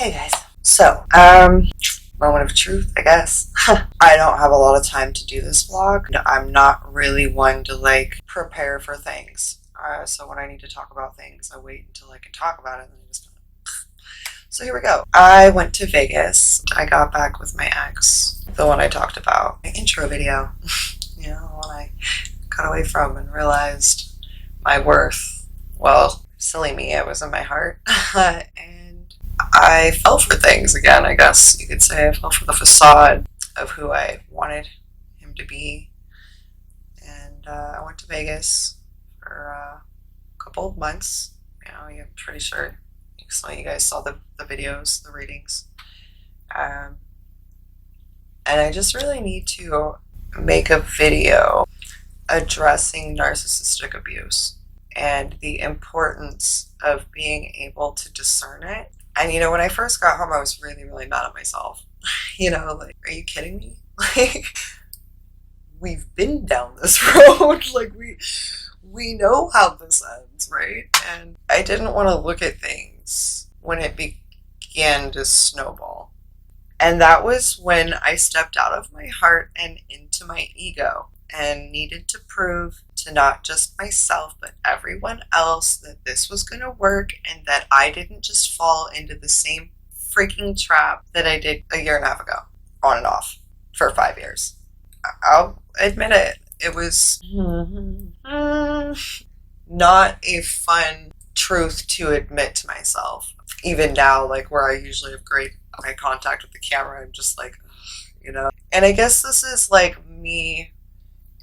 Hey guys. So, moment of truth, I guess. I don't have a lot of time to do this vlog. I'm not really one to prepare for things. So when I need to talk about things, I wait until I can talk about it and then just So here we go. I went to Vegas. I got back with my ex, the one I talked about, my intro video. You know, when I got away from and realized my worth. Well, silly me, it was in my heart. And I fell for things again, I guess you could say. I fell for the facade of who I wanted him to be. And I went to Vegas for a couple of months. You know, I'm pretty sure some of you guys saw the videos, the readings. And I just really need to make a video addressing narcissistic abuse and the importance of being able to discern it. And, you know, when I first got home, I was really, really mad at myself. You know, like, are you kidding me? Like, we've been down this road. Like, we know how this ends, right? And I didn't want to look at things when it began to snowball. And that was when I stepped out of my heart and into my ego and needed to prove to not just myself but everyone else that this was going to work and that I didn't just fall into the same freaking trap that I did a year and a half ago, on and off, for 5 years. I'll admit it. It was not a fun truth to admit to myself. Even now, like, where I usually have great eye contact with the camera, I'm just like, you know. And I guess this is like me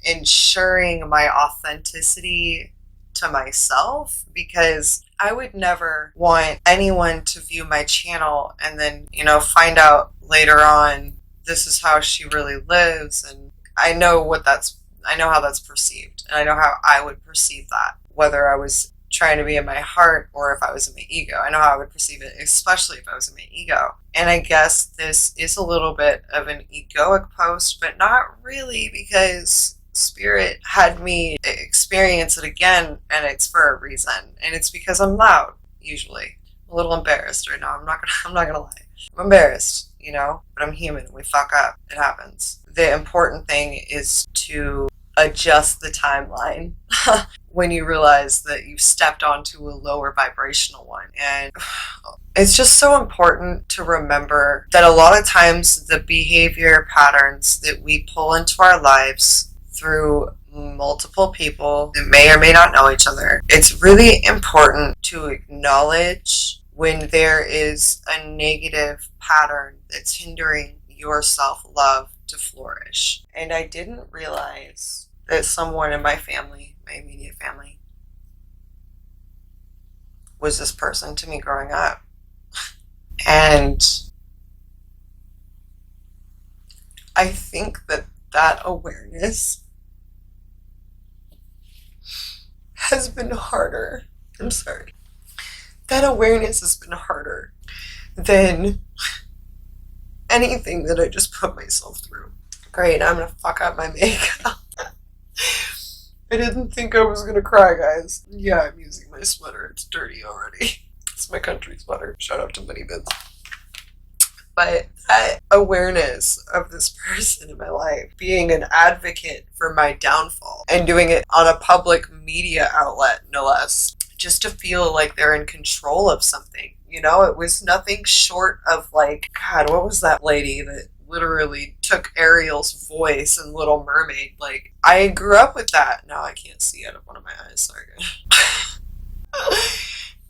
ensuring my authenticity to myself, because I would never want anyone to view my channel and then, you know, find out later on this is how she really lives. And I know how that's perceived, and I know how I would perceive that, whether I was trying to be in my heart or if I was in my ego. I know how I would perceive it, especially if I was in my ego. And I guess this is a little bit of an egoic post, but not really, because Spirit had me experience it again, and it's for a reason. And it's because I'm loud, usually. I'm a little embarrassed right now. I'm not gonna lie. I'm embarrassed, you know, but I'm human. We fuck up. It happens. The important thing is to adjust the timeline when you realize that you've stepped onto a lower vibrational one. And it's just so important to remember that a lot of times the behavior patterns that we pull into our lives through multiple people that may or may not know each other, it's really important to acknowledge when there is a negative pattern that's hindering your self-love to flourish. And I didn't realize that someone in my family, my immediate family, was this person to me growing up. And I think that awareness has been harder. I'm sorry. That awareness has been harder than anything that I just put myself through. Great, I'm gonna fuck up my makeup. I didn't think I was gonna cry, guys. Yeah, I'm using my sweater. It's dirty already. It's my country sweater. Shout out to Money Bins. But that awareness of this person in my life being an advocate for my downfall and doing it on a public media outlet, no less, just to feel like they're in control of something. You know, it was nothing short of like, God, what was that lady that literally took Ariel's voice in Little Mermaid? Like, I grew up with that. Now I can't see out of one of my eyes. Sorry.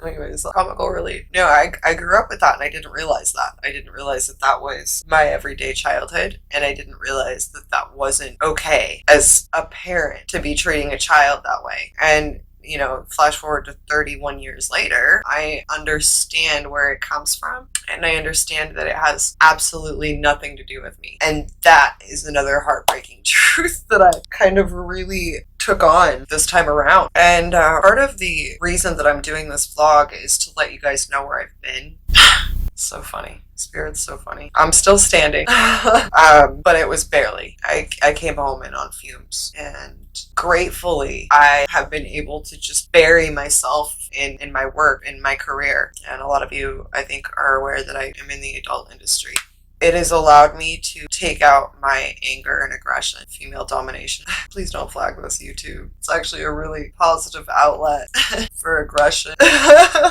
Anyways, comical relief. No, I grew up with that, and I didn't realize that. I didn't realize that was my everyday childhood, and I didn't realize that wasn't okay as a parent to be treating a child that way. And, you know, flash forward to 31 years later, I understand where it comes from, and I understand that it has absolutely nothing to do with me. And that is another heartbreaking truth that I kind of really took on this time around. And part of the reason that I'm doing this vlog is to let you guys know where I've been. So funny. Spirit's so funny. I'm still standing. But it was barely. I came home and on fumes. And gratefully, I have been able to just bury myself in my work, in my career. And a lot of you, I think, are aware that I am in the adult industry. It has allowed me to take out my anger and aggression, female domination. Please don't flag this, YouTube. It's actually a really positive outlet for aggression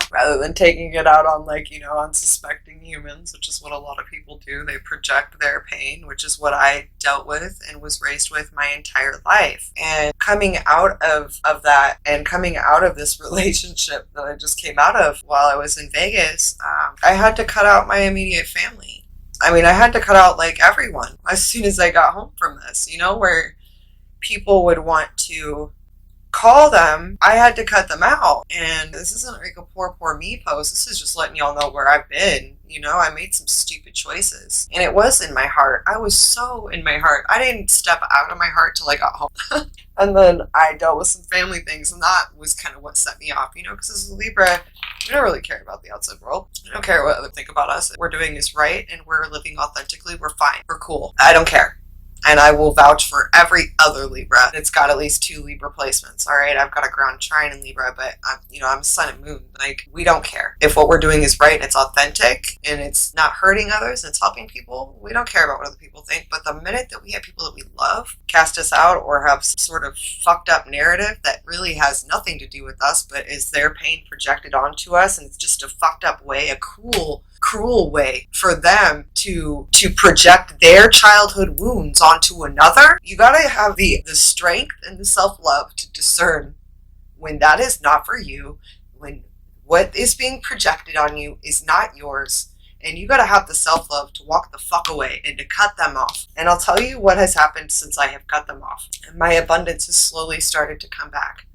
rather than taking it out on, like, you know, unsuspecting humans, which is what a lot of people do. They project their pain, which is what I dealt with and was raised with my entire life. And coming out of that and coming out of this relationship that I just came out of while I was in Vegas, I had to cut out my immediate family. I mean, I had to cut out, like, everyone as soon as I got home from this, you know, where people would want to call them. I had to cut them out. And this isn't like a poor me post. This is just letting y'all know where I've been. You know, I made some stupid choices. And it was in my heart. I was so in my heart. I didn't step out of my heart till I got home. And then I dealt with some family things. And that was kind of what set me off, you know, because as a Libra, we don't really care about the outside world. We don't care what others think about us. If we're doing is right and we're living authentically, we're fine. We're cool. I don't care. And I will vouch for every other Libra. It's got at least 2 Libra placements. All right, I've got a ground trine in Libra, but I'm sun and moon. Like, we don't care. If what we're doing is right and it's authentic and it's not hurting others and it's helping people, we don't care about what other people think. But the minute that we have people that we love cast us out or have some sort of fucked up narrative that really has nothing to do with us, but is their pain projected onto us, and it's just a fucked up way, a cruel way for them to project their childhood wounds onto another, you gotta have the strength and the self-love to discern when that is not for you, when what is being projected on you is not yours, and you gotta have the self-love to walk the fuck away and to cut them off. And I'll tell you what has happened since I have cut them off. My abundance has slowly started to come back.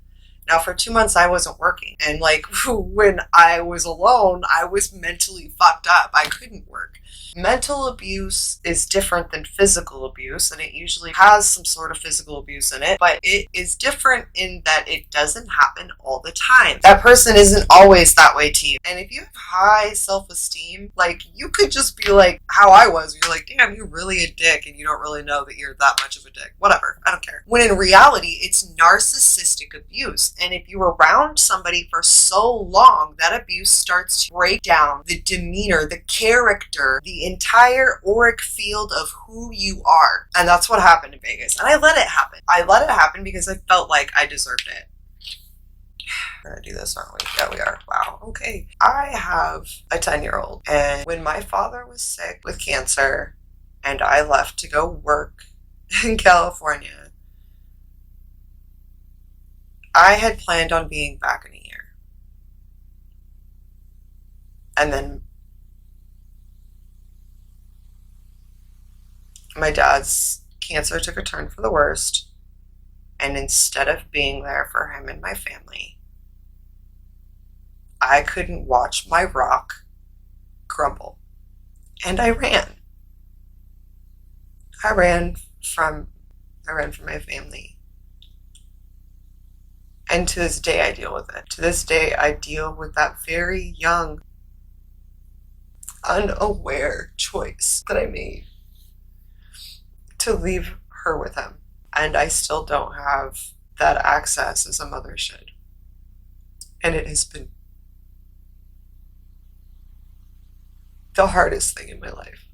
Now, for 2 months, I wasn't working. And, like, when I was alone, I was mentally fucked up. I couldn't work. Mental abuse is different than physical abuse, and it usually has some sort of physical abuse in it, but it is different in that it doesn't happen all the time. That person isn't always that way to you. And if you have high self-esteem, like, you could just be like how I was. You're like, damn, you're really a dick, and you don't really know that you're that much of a dick. Whatever. I don't care. When in reality, it's narcissistic abuse. And if you're around somebody for so long, that abuse starts to break down the demeanor, the character, the entire auric field of who you are. And that's what happened in Vegas. And I let it happen. I let it happen because I felt like I deserved it. We're gonna do this, aren't we? Yeah, we are. Wow. Okay. I have a 10-year-old. And when my father was sick with cancer and I left to go work in California, I had planned on being back in a year. And then my dad's cancer took a turn for the worst. And instead of being there for him and my family, I couldn't watch my rock crumble. And I ran. I ran from my family. And to this day, I deal with it. To this day, I deal with that very young, unaware choice that I made to leave her with him. And I still don't have that access as a mother should. And it has been the hardest thing in my life.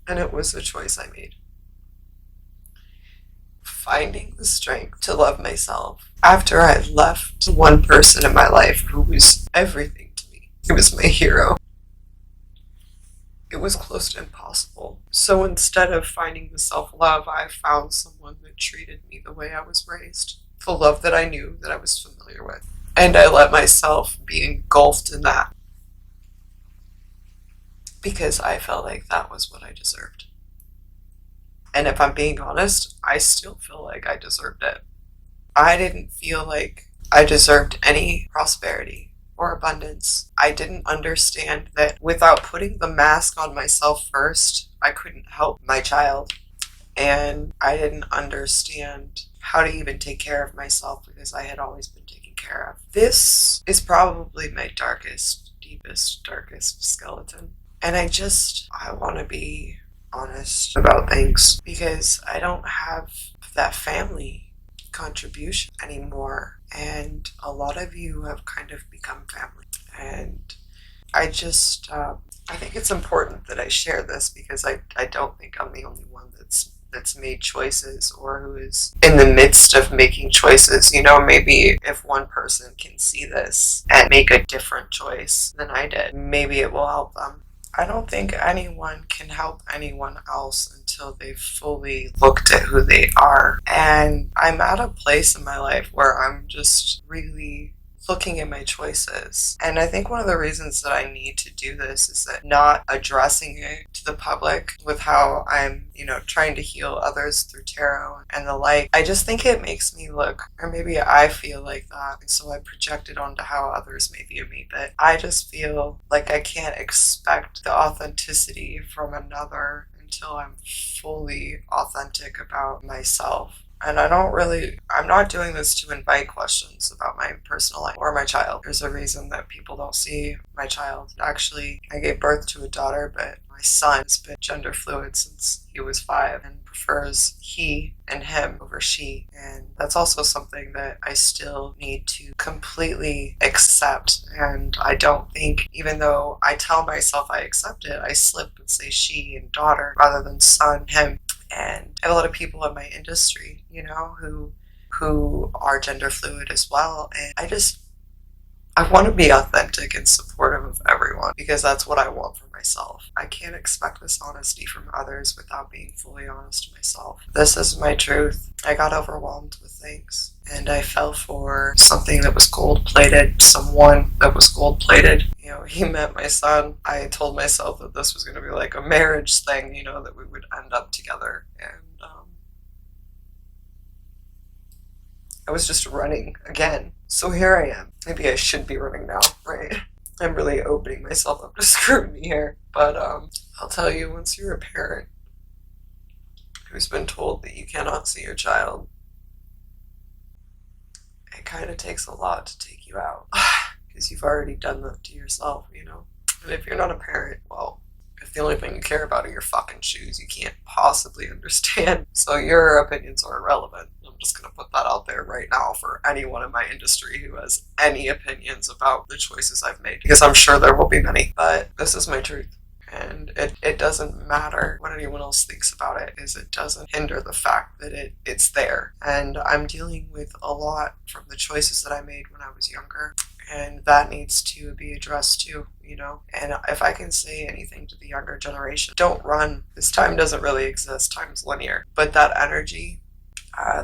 And it was a choice I made. Finding the strength to love myself after I left one person in my life who was everything to me. He was my hero. It was close to impossible. So instead of finding the self-love, I found someone that treated me the way I was raised. The love that I knew, that I was familiar with. And I let myself be engulfed in that. Because I felt like that was what I deserved. And if I'm being honest, I still feel like I deserved it. I didn't feel like I deserved any prosperity or abundance. I didn't understand that without putting the mask on myself first, I couldn't help my child. And I didn't understand how to even take care of myself because I had always been taken care of. This is probably my darkest, deepest, darkest skeleton. And I want to be honest about things because I don't have that family contribution anymore. And a lot of you have kind of become family. And I think it's important that I share this because I don't think I'm the only one that's made choices or who is in the midst of making choices. You know, maybe if one person can see this and make a different choice than I did, maybe it will help them. I don't think anyone can help anyone else until they've fully looked at who they are. And I'm at a place in my life where I'm just really looking at my choices. And I think one of the reasons that I need to do this is that not addressing it to the public with how I'm, trying to heal others through tarot and the like. I just think it makes me look, or maybe I feel like that. And so I project it onto how others may view me. But I just feel like I can't expect the authenticity from another until I'm fully authentic about myself. And I'm not doing this to invite questions about my personal life or my child. There's a reason that people don't see my child. Actually, I gave birth to a daughter, but my son has been gender fluid since he was 5 and prefers he and him over she. And that's also something that I still need to completely accept. And I don't think, even though I tell myself I accept it, I slip and say she and daughter rather than son, him. And I have a lot of people in my industry, who are gender fluid as well. And I want to be authentic and supportive of everyone because that's what I want for myself. I can't expect this honesty from others without being fully honest to myself. This is my truth. I got overwhelmed with things and I fell for something that was gold-plated, someone that was gold-plated. He met my son. I told myself that this was going to be like a marriage thing, that we would end up together. And I was just running again. So here I am. Maybe I should be running now, right? I'm really opening myself up to scrutiny here. But I'll tell you, once you're a parent who's been told that you cannot see your child, it kind of takes a lot to take you out. Because you've already done that to yourself, And if you're not a parent, well, if the only thing you care about are your fucking shoes, you can't possibly understand. So your opinions are irrelevant. I'm just going to put that out there right now for anyone in my industry who has any opinions about the choices I've made, because I'm sure there will be many. But this is my truth. And it doesn't matter what anyone else thinks about it, is it doesn't hinder the fact that it's there. And I'm dealing with a lot from the choices that I made when I was younger. And that needs to be addressed too, And if I can say anything to the younger generation, don't run. This time doesn't really exist. Time's linear. But that energy,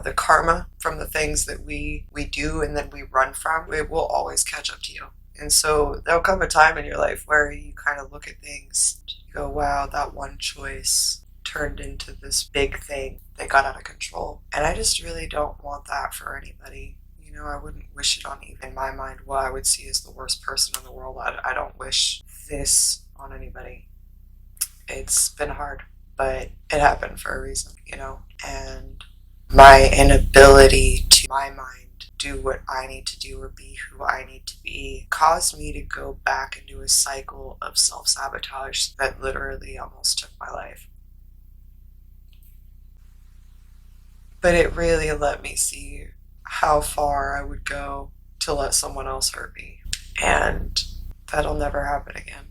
the karma from the things that we do and then we run from, it will always catch up to you. And so there'll come a time in your life where you kind of look at things, you go, wow, that one choice turned into this big thing that got out of control. And I just really don't want that for anybody. I wouldn't wish it on even in my mind what I would see as the worst person in the world. I don't wish this on anybody. It's been hard, but it happened for a reason, And my inability to, my mind, do what I need to do or be who I need to be caused me to go back into a cycle of self-sabotage that literally almost took my life. But it really let me see how far I would go to let someone else hurt me. And that'll never happen again.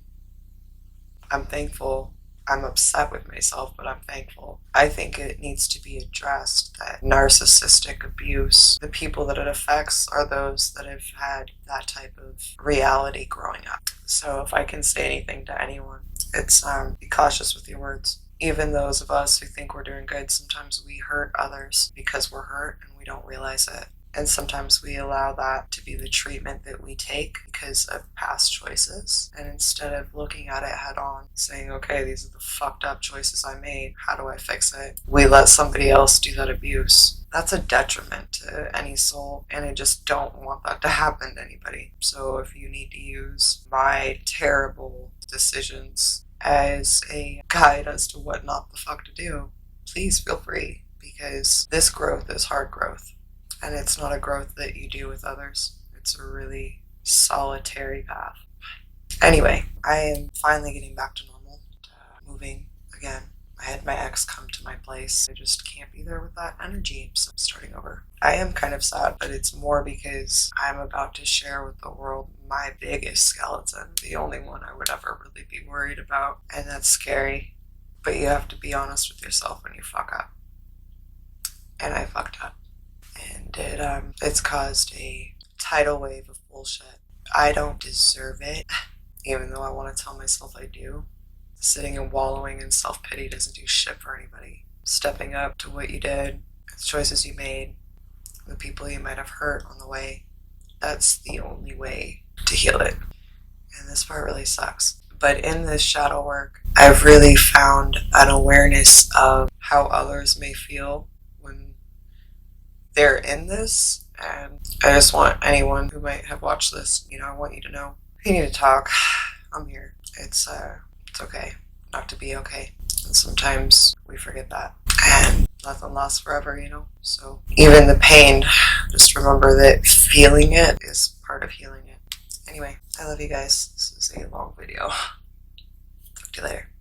I'm thankful. I'm upset with myself, but I'm thankful. I think it needs to be addressed that narcissistic abuse, the people that it affects are those that have had that type of reality growing up. So if I can say anything to anyone, it's be cautious with your words. Even those of us who think we're doing good, sometimes we hurt others because we're hurt and we don't realize it. And sometimes we allow that to be the treatment that we take because of past choices. And instead of looking at it head on, saying, okay, these are the fucked up choices I made, how do I fix it? We let somebody else do that abuse. That's a detriment to any soul, and I just don't want that to happen to anybody. So if you need to use my terrible decisions as a guide as to what not the fuck to do, please feel free, because this growth is hard growth. And it's not a growth that you do with others. It's a really solitary path. Anyway, I am finally getting back to normal, moving again. I had my ex come to my place. I just can't be there with that energy, so I'm starting over. I am kind of sad, but it's more because I'm about to share with the world my biggest skeleton, the only one I would ever really be worried about, and that's scary. But you have to be honest with yourself when you fuck up. And I fucked up. And it's caused a tidal wave of bullshit. I don't deserve it, even though I want to tell myself I do. Sitting and wallowing in self-pity doesn't do shit for anybody. Stepping up to what you did, the choices you made, the people you might have hurt on the way, that's the only way to heal it. And this part really sucks. But in this shadow work, I've really found an awareness of how others may feel when they're in this. And I just want anyone who might have watched this, I want you to know. If you need to talk, I'm here. It's okay not to be okay. And sometimes we forget that. And nothing lasts forever, So even the pain, just remember that feeling it is part of healing it. Anyway, I love you guys. This is a long video. Talk to you later.